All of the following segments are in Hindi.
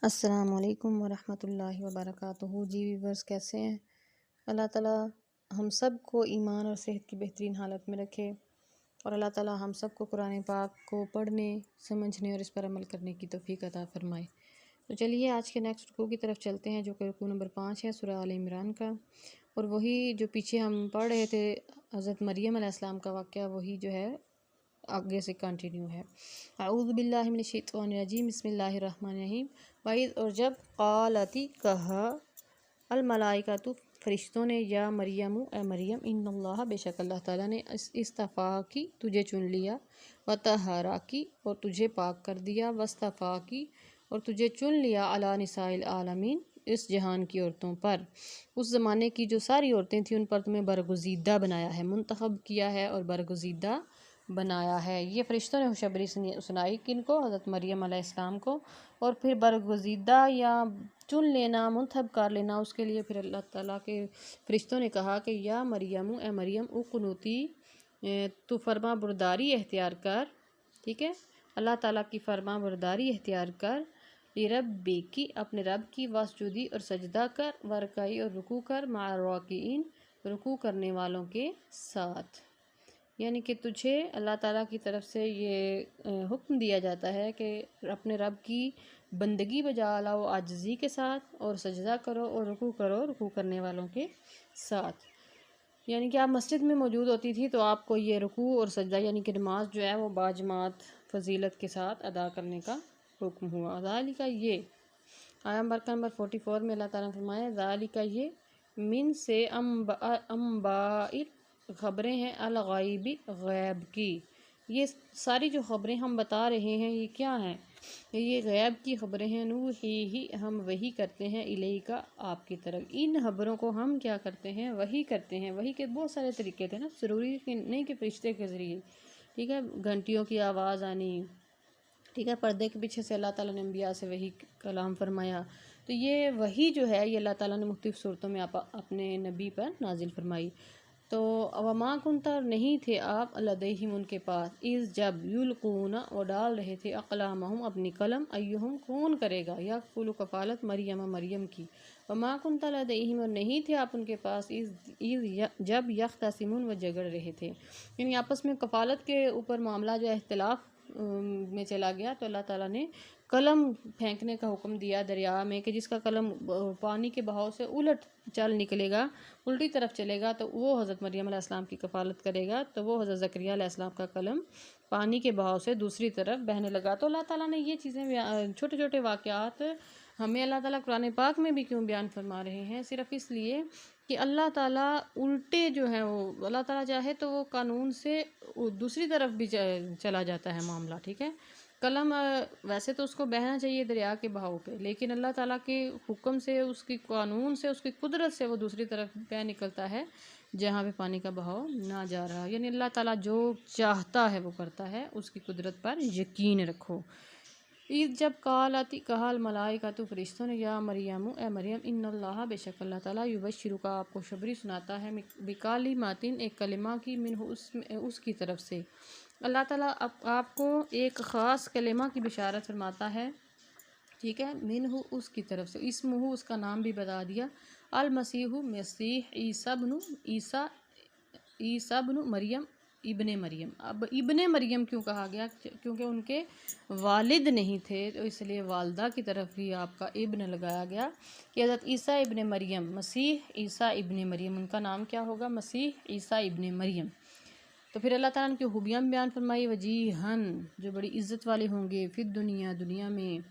अस्सलामुअलैकुम वरहमतुल्लाहि वबरकातुहू। जी व्यूवर्स, कैसे हैं? अल्लाह ताला हम सब को ईमान और सेहत की बेहतरीन हालत में रखे और अल्लाह ताला हम सब को कुरान पाक को पढ़ने, समझने और इस पर अमल करने की तौफीक अता फ़रमाए। तो चलिए आज के नेक्स्ट रुकू की तरफ चलते हैं, जो कि रुकू नंबर 5 है सूरह आल इमरान का। और वही जो पीछे हम पढ़ रहे थे हज़रत मरियम अलैहिस्सलाम का वाक़या, वही जो है आगे से कंटिन्यू है। अऊज़ु बिल्लाहि मिनश शैतानिर रजीम, बिस्मिल्लाहिर रहमानिर रहीम। वईद, और जब क़ालती कहा अल मलाइकातु फरिश्तों ने, या मरियमु ए मरियम, इन्नल्लाह बेशक अल्लाह ताला ने इस्तफ़ा की तुझे चुन लिया, व तहरा की और तुझे पाक कर दिया, वस्तफ़ा की और तुझे चुन लिया, अला निसाइल आलमीन इस जहान की औरतों पर। उस ज़माने की जो सारी औरतें थीं उन पर तुम्हें बरगुज़ीदा बनाया है, मुंतखब किया है और बरगुज़ीदा बनाया है। ये फ़रिश्तों ने खुशखबरी सुनाई किनको? हज़रत मरियम अलैहिस्सलाम को। और फिर बरगुज़ीदा या चुन लेना, मुंतखब कर लेना, उसके लिए फिर अल्लाह ताला के फ़रिश्तों ने कहा कि या मरियम ए मरियम उक़नुती, तू फरमा बरदारी एख्तियार कर। ठीक है, अल्लाह ताला की फरमा बरदारी एख्तियार कर। रब्बी की, अपने रब की, वसजुदी और सजदा कर, वरकई और रुकू कर, माराकीन रुकू करने वालों के साथ। यानी कि तुझे अल्लाह ताला की तरफ से ये हुक्म दिया जाता है कि अपने रब की बंदगी बजा लाओ आजिज़ी के साथ, और सजदा करो और रुकू करो रुकू करने वालों के साथ। यानी कि आप मस्जिद में मौजूद होती थी तो आपको ये रुकू और सजदा यानी कि नमाज जो है वो बाजमात फजीलत के साथ अदा करने का हुक्म हुआ। ज़ालिका, ये आया बरका नंबर 44 में अल्लाह ताला ने फरमाया, ज़ालिका ये मिन से अम्बाइल ख़बरें हैं, अल-ग़ाइबी ग़ैब की। ये सारी जो ख़बरें हम बता रहे हैं ये क्या हैं? ये ग़ैब की ख़बरें हैं। नूही, हम वही करते हैं, इलैका आपकी तरफ। इन ख़बरों को हम क्या करते हैं? वही करते हैं। वही के बहुत सारे तरीके थे ना, ज़रूरी नहीं कि फ़रिश्ते के ज़रिए। ठीक है, घंटियों की आवाज़ आनी, ठीक है, पर्दे के पीछे से अल्लाह ताला ने अंबिया से वही कलाम फरमाया। तो ये वही जो है ये अल्लाह ताला ने मुख्तलिफ़ सूरतों में अपने नबी पर नाजिल फरमाई। तो वमा कुंता, नहीं थे आप, लदैहिम उनके पास, इज़ जब, युल्कूना वो डाल रहे थे, अक़लामहुम अपनी कलम, अय्युहुम कौन करेगा, यकफुलु कफ़ालत मरियम मरियम की। वमा कुंता लदैहिम, और नहीं थे आप उनके पास, इज़ जब यख्तसिमून वो झगड़ रहे थे। यानी आपस में कफ़ालत के ऊपर मामला जो है इख्तिलाफ़ में चला गया, तो अल्लाह ताला ने कलम फेंकने का हुक्म दिया दरिया में कि जिसका कलम पानी के बहाव से उलट चल निकलेगा, उल्टी तरफ चलेगा, तो वो हज़रत मरियम अलैहिस्सलाम की कफ़ालत करेगा। तो वो हज़रत ज़करिया अलैहिस्सलाम का कलम पानी के बहाव से दूसरी तरफ बहने लगा। तो अल्लाह ताला ने ये चीज़ें, छोटे छोटे वाक़यात हमें अल्लाह ताला कुरान पाक में भी क्यों बयान फरमा रहे हैं? सिर्फ़ इसलिए कि अल्लाह ताला उल्टे जो है वो अल्लाह ताला चाहे तो वो कानून से दूसरी तरफ भी चला जाता है मामला। ठीक है, कलम वैसे तो उसको बहना चाहिए दरिया के बहाव पे, लेकिन अल्लाह ताला के हुक्म से, उसकी कानून से, उसकी कुदरत से वो दूसरी तरफ बह निकलता है जहाँ पे पानी का बहाव ना जा रहा। यानी अल्लाह ताला जो चाहता है वो करता है, उसकी कुदरत पर यकीन रखो। ईद जब काल आती, कहा मलाइका तो फरिश्तों ने, या मरियम ए मरियम, इन्नल्लाह बेशक अल्लाह ताला, युबश्शिरु का आपको खुशखबरी सुनाता है, बिकाली मातिन एक कलिमा की, मिन उसकी तरफ से। अल्लाह ताला आपको एक ख़ास कलिमा की बिशारत फरमाता है। ठीक है, मिनहु उसकी तरफ से, इसमुहु उसका नाम भी बता दिया, अल मसीहु मसीह, ईसा ब्नु मरियम, इब्ने मरियम। अब इब्ने मरियम क्यों कहा गया? क्योंकि उनके वालिद नहीं थे, तो इसलिए वालदा की तरफ ही आपका इब्न लगाया गया कि हज़रत ईसा इब्ने मरियम, मसीह ईसा इब्ने मरियम, उनका नाम क्या होगा? मसीह ईसा इब्ने मरियम। तो फिर अल्लाह ताला ने उनकी खूबियाँ बयान फरमाई, वजीहन, जो बड़ी इज़्ज़त वाले होंगे, फिर दुनिया में,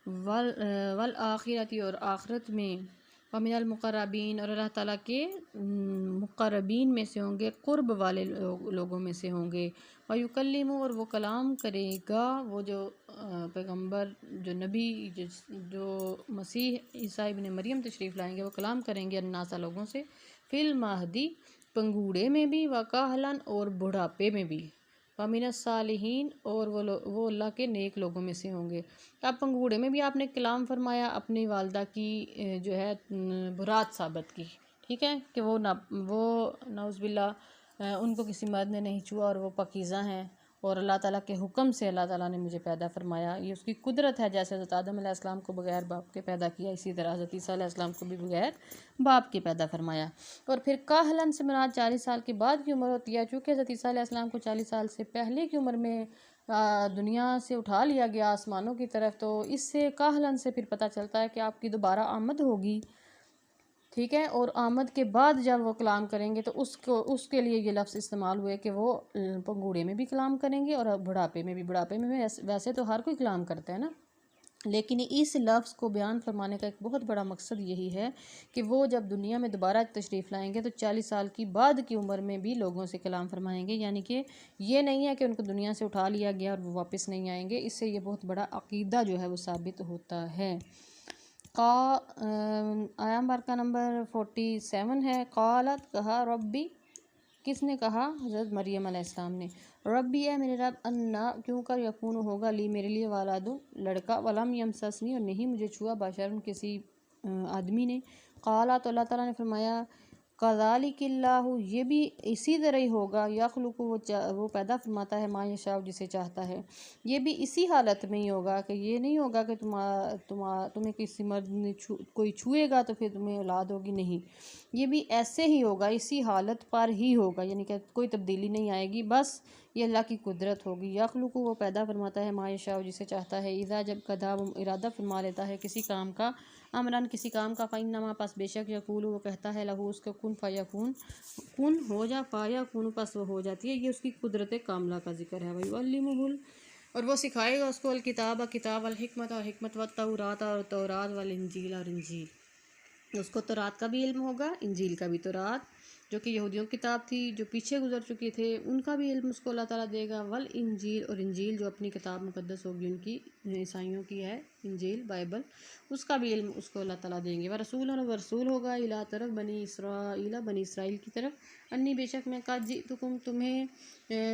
वल आखिरती और आखिरत में, व मिनल मुक़र्रबीन और अल्लाह ताला के मुक़र्रबीन में से होंगे, क़ुर्ब वाले लोगों में से होंगे, व युकल्लिमु और वो कलाम करेगा, वो जो पैगंबर, जो नबी, जो मसीह ईसा इब्ने मरियम तशरीफ़ लाएंगे, वो कलाम करेंगे अन्नासा लोगों से, फिल महदी पंगूड़े में भी, व कहलन और बुढ़ापे में भी, वमिन सालिहीन और वो अल्लाह के नेक लोगों में से होंगे। अब पंगूड़े में भी आपने कलाम फरमाया अपनी वालदा की जो है बुरात साबित की। ठीक है, कि वो नाउज़ुबिल्लाह उनको किसी मर्द ने नहीं छुआ और वो पकीज़ा हैं, और अल्लाह ताला के हुक्म से अल्लाह ताला ने मुझे पैदा फरमाया। ये उसकी कुदरत है। जैसे हज़रत आदम अलैहिस्सलाम को बग़ैर बाप के पैदा किया, इसी तरह हज़रत ईसा अलैहिस्सलाम को भी बग़ैर बाप के पैदा फरमाया। और फिर काहलन से मुराद 40 साल के बाद की उम्र होती है। चूँकि हज़रत ईसा अलैहिस्सलाम को 40 साल से पहले की उम्र में दुनिया से उठा लिया गया आसमानों की तरफ, तो इससे काहलन से फिर पता चलता है कि आपकी दोबारा आमद होगी। ठीक है। और आमद के बाद जब वो कलाम करेंगे तो उसके लिए ये लफ्ज़ इस्तेमाल हुए कि वो पंगूड़े में भी कलाम करेंगे और बुढ़ापे में भी। बुढ़ापे में वैसे तो हर कोई कलाम करता है ना, लेकिन इस लफ्ज़ को बयान फरमाने का एक बहुत बड़ा मकसद यही है कि वो जब दुनिया में दोबारा तशरीफ़ लाएंगे तो 40 साल की बाद की उम्र में भी लोगों से कलाम फरमाएंगे। यानी कि ये नहीं है कि उनको दुनिया से उठा लिया गया और वो वापस नहीं आएंगे। इससे ये बहुत बड़ा अक़ीदा जो है वो साबित होता है। आया मार्का नंबर 47 है। क़ालत कहा रब्बी, किसने कहा? हज़रत मरियम अलैहिस्सलाम ने। रब्बी है मेरे रब, अन्ना क्यों कर यकून होगा ली मेरे लिए वालादुन लड़का, वलम यमससनी और नहीं मुझे छुआ बशरुन किसी आदमी ने। क़ाला तो अल्लाह ताला ने फरमाया कज़ालिकिल्लाहु ये भी इसी तरह ही होगा, यख़्लुक़ु वो पैदा फरमाता है मा यशाअ जिसे चाहता है। ये भी इसी हालत में ही होगा कि ये नहीं होगा कि तुम्हें किसी मर्द ने कोई छुएगा तो फिर तुम्हें औलाद होगी, नहीं। ये भी ऐसे ही होगा, इसी हालत पर ही होगा, यानी कि कोई तब्दीली नहीं आएगी, बस ये अल्लाह की कुदरत होगी। यख़्लुक़ु वो पैदा फरमाता है मा यशाअ जिसे चाहता है। इज़ा जब कदा वो इरादा फरमा लेता है किसी काम का, अमरन किसी काम का, फ़इन्नमा पस बेशक यकूल वो कहता है लहू उसका कुन फ़यकून, कुन हो जा, फ़यकून पस वो हो जाती है। ये उसकी कुदरत कामला का जिक्र है। वयुअल्लिमुहुल और वो सिखाएगा उसको अल किताब वल हिकमत और हिकमत व तौरात और तौरात वल इंजील और इंजील। उसको तौरात का भी इल्म होगा, इंजील का भी। तौरात जो कि यहूदियों की किताब थी जो पीछे गुजर चुके थे, उनका भी इल्म उसको अल्लाह ताला देगा। वल इंजील और इंजील जो अपनी किताब मुकद्दस होगी उनकी, ईसाइयों की है इंजील बाइबल, उसका भी इल्म उसको अल्लाह ताला देंगे। व रसूल और रसूल होगा इला तरफ बनी इसराइल की तरफ। अन्नी बेशक मैं का जी तुकुम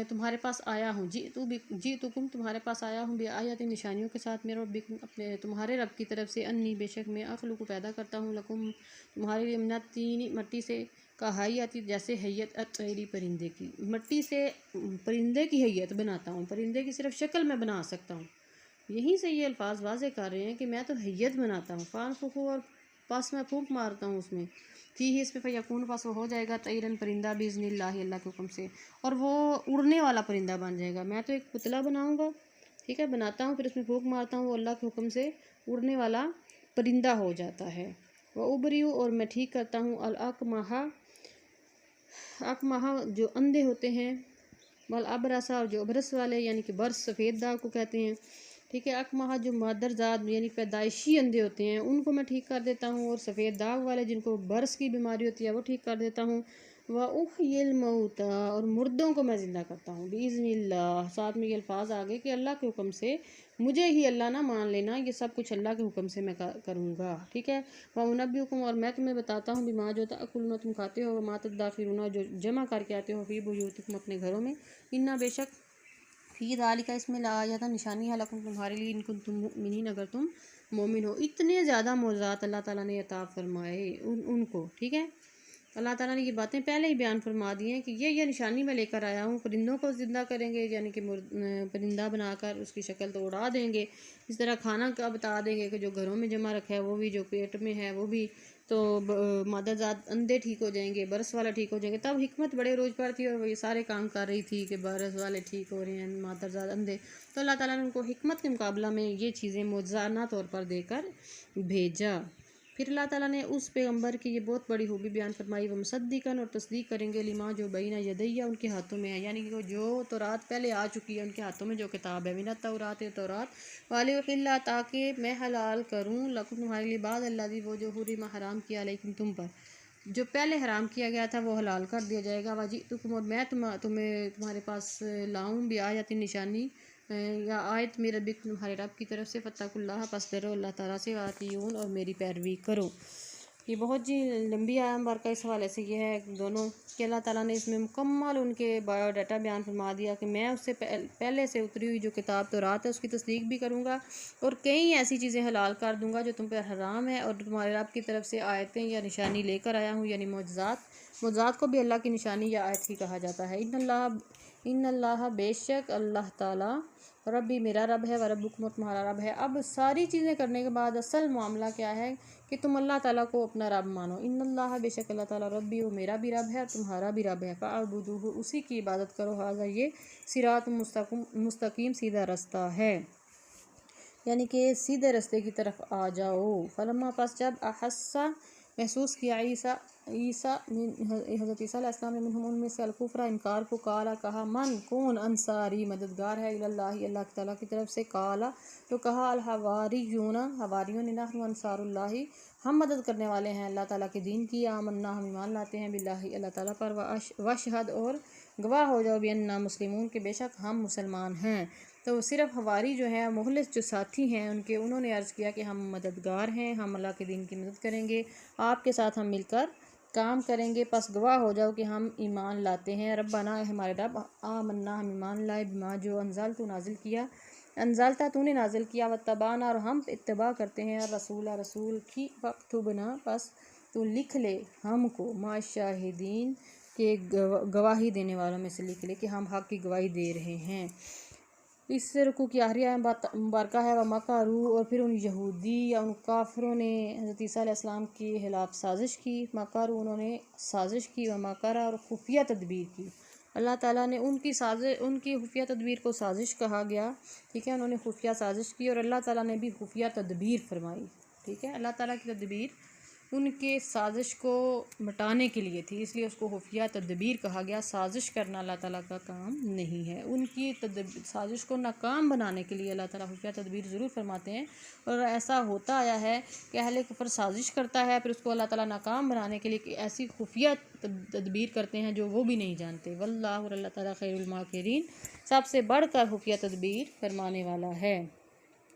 तुम्हारे पास आया हूँ, जी तुकुम तुम्हारे पास आया हूँ बे आयत निशानियों के साथ, मेरे रब अपने तुम्हारे रब की तरफ से। अन्नी बेशक मैं अखलुक पैदा करता हूँ लकुम तुम्हारे लिए मिनत्तीन मट्टी से, का हैयत जैसे हैयत अतैरी परिंदे की, मट्टी से परिंदे की हैयत बनाता हूँ। परिंदे की सिर्फ शक्ल में बना सकता हूँ। यहीं से ये अल्फाज वाज़े कर रहे हैं कि मैं तो हैयत बनाता हूँ। फ़ान फुकू और पास में फूंक मारता हूँ उसमें, थी ही इस पे फ़यकून पास वो हो जाएगा तैरन परिंदा बिज़निल्लाह अल्लाह के हुक्म से, और वो उड़ने वाला परिंदा बन जाएगा। मैं तो एक पुतला बनाऊँगा, ठीक है, बनाता हूँ, फिर उसमें फूंक मारता हूँ, वो अल्लाह के हुक्म से उड़ने वाला परिंदा हो जाता है। वह उबरियू और मैं ठीक करता हूँ अल अकमहा जो अंधे होते हैं, वल अबरसा और जो अबरस वाले यानी कि बर्स सफ़ेद दाग को कहते हैं, ठीक है। अकमहा जो मादरजात यानी पैदाइशी अंधे होते हैं उनको मैं ठीक कर देता हूँ, और सफ़ेद दाग वाले जिनको बर्स की बीमारी होती है वो ठीक कर देता हूँ। व उहयिल मौता और मुर्दों को मैं ज़िंदा करता हूँ बिइज़्निल्लाह। साथ में ये अल्फाज आ गए कि अल्लाह के हुक्म से, मुझे ही अल्लाह ना मान लेना, ये सब कुछ अल्लाह के हुक्म से मैं करूँगा, ठीक है। व उनब्बिउकुम और मैं तुम्हें बताता हूँ बिमा जो ताकुलून तुम खाते हो, मा तदाखिरून जो जमा करके आते हो, फी बुयूतिकुम अपने घरों में, इन्ना बेशक फी ज़ालिका इसमें लाआयतन निशानी है लकुम तुम्हारे लिए, इनकुम तुम मुमिनीन अगर तुम मोमिन हो। इतने ज़्यादा मौज़ात अल्लाह ताला ने अता फरमाए उनको, ठीक है। अल्लाह ताला ने ये बातें पहले ही बयान फरमा दी हैं कि ये निशानी मैं लेकर आया हूँ। परिंदों को ज़िंदा करेंगे, यानी कि परिंदा बनाकर उसकी शक्ल तो उड़ा देंगे। इस तरह खाना का बता देंगे कि जो घरों में जमा रखा है वो भी, जो पेट में है वो भी। तो मादरजात अंधे ठीक हो जाएंगे, बरस वाला ठीक हो जाएंगे। तब हिकमत बड़े रोज़ पर थी और वो ये सारे काम कर रही थी कि बरस वाले ठीक हो रहे हैं, मादरजात अंधे। तो अल्लाह ताला ने उनको हिकमत के मुकाबला में ये चीज़ें मौज़ाना तौर पर देकर भेजा। फिर अल्लाह ताला ने उस पैगम्बर की ये बहुत बड़ी खूबी बयान फरमाई, वो मुसद्दिकन और तस्दीक करेंगे लिमा जो बैना यदैया उनके हाथों में है, यानी कि जो तौरात पहले आ चुकी है उनके हाथों में जो किताब है, मिनत तौरात तौरात वाले वक़िल्ला ताकि मैं हलाल करूँ लकुम तुम्हारे लिए बाद अल्लाह दी वो जो हुरिम हराम किया लेकिन तुम पर, जो पहले हराम किया गया था वो हलाल कर दिया जाएगा। वाजी तुम और मैं तुम्हें तुम्हारे पास लाऊँ भी आयत निशानी या आयत मेरे रब तुम्हारे रब की तरफ से, फ़त्तकुल्लाह पस डरो अल्लाह ताला से, वातिऊन और मेरी पैरवी करो। ये बहुत जी लंबी आयत मुबारका इस हवाले से ये है दोनों कि अल्लाह ताला ने इसमें मुकम्मल उनके बायोडाटा बयान फरमा दिया कि मैं उससे पहले से उतरी हुई जो किताब तौरात है उसकी तस्दीक भी करूँगा और कई ऐसी चीज़ें हलाल कर दूँगा जो तुम पर हराम है, और तुम्हारे रब की तरफ से आयतें या निशानी लेकर आया हूँ, यानी मुअज्ज़ात को भी अल्लाह की निशानी या आयत ही कहा जाता है। इन्नल्लाह बेशक अल्लाह ताला रब्बी मेरा रब है, व रब्बुकुम तुम्हारा रब है। अब सारी चीज़ें करने के बाद असल मामला क्या है कि तुम अल्लाह ताला को अपना रब मानो। इन्नल्लाह बेशक अल्लाह ताला रब्बी, वो मेरा भी रब है और तुम्हारा भी रब है। फ़अबुदूहु, उसी की इबादत करो। हाज़ा, ये सिरात मुस्तकीम सीधा रास्ता है, यानी कि सीधे रास्ते की तरफ आ जाओ। फलम्मा, पास जब अहस्सा महसूस किया हज़रत ईसा अलैहिस्सलाम ने मिनहुम उनमें से अलकुफ्रा इनकार को, काला कहा, मन कौन अंसारी मददगार है, इलल्लाहि अल्लाह ताला की तरफ से, काला तो कहा, अल हवारियूना हवारियों ने, नहनु अंसारुल्लाहि हम मदद करने वाले हैं अल्लाह ताला के दीन की, आमन्ना हम ईमान लाते हैं, बिल्लाहि अल्लाह ताला पर, वशहद और गवाह हो जाओ, बिअन्ना मुस्लिमून के बेशक हम मुसलमान हैं। तो सिर्फ हवारी जो है मुखलिस जो साथी हैं उन्होंने अर्ज़ किया कि हम मददगार हैं, हम अल्लाह के दीन की मदद करेंगे, आपके साथ हम मिलकर काम करेंगे, बस गवाह हो जाओ कि हम ईमान लाते हैं। रब्बाना, हमारे रब, आमन्ना हम ईमान लाए, बिमा जो अनज़लता तूने नाजिल किया, वत्तबाना और हम इत्तबा करते हैं, रसूल की, वक्तुबना बस तू लिख ले हमको, मा शाहिदीन के गवाही देने वालों में से लिख ले कि हम हक़ की गवाही दे रहे हैं। इस रुकू की आखिरी आयत मुबारका है, व मकारू, और फिर उन यहूदी या उन काफिरों ने हज़रत ईसा अलैहिस्सलाम के खिलाफ साजिश की। मकारू, उन्होंने साजिश की, व मकारा, और खुफिया तदबीर की। अल्लाह ताला ने उनकी खुफिया तदबीर को साजिश कहा गया, ठीक है, उन्होंने खुफिया साजिश की और अल्लाह ताला ने भी खुफिया तदबीर फरमाई, ठीक है। अल्लाह ताला की तदबीर उनके साजिश को मिटाने के लिए थी, इसलिए उसको खुफिया तदबीर कहा गया। साजिश करना अल्लाह ताला का काम नहीं है, उनकी साजिश को नाकाम बनाने के लिए अल्लाह ताला खुफिया तदबीर ज़रूर फरमाते हैं। और ऐसा होता आया है कि अहले कुफर साजिश करता है, फिर उसको अल्लाह ताला नाकाम बनाने के लिए ऐसी खुफिया तदबीर करते हैं जो वो भी नहीं जानते। वल्लाहु, अल्लाह ताला खैरुल माकिरीन, सबसे बढ़कर खुफिया तदबीर फरमाने वाला है।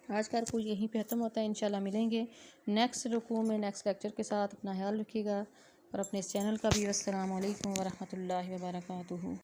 आज का रुकू यहीं पे ख़त्म होता है। इंशाल्लाह मिलेंगे नेक्स्ट रुकू में नेक्स्ट लेक्चर के साथ। अपना ख्याल रखिएगा और अपने इस चैनल का भी। अस्सलामु अलैकुम वरहमतुल्लाहि वबरकातुहू।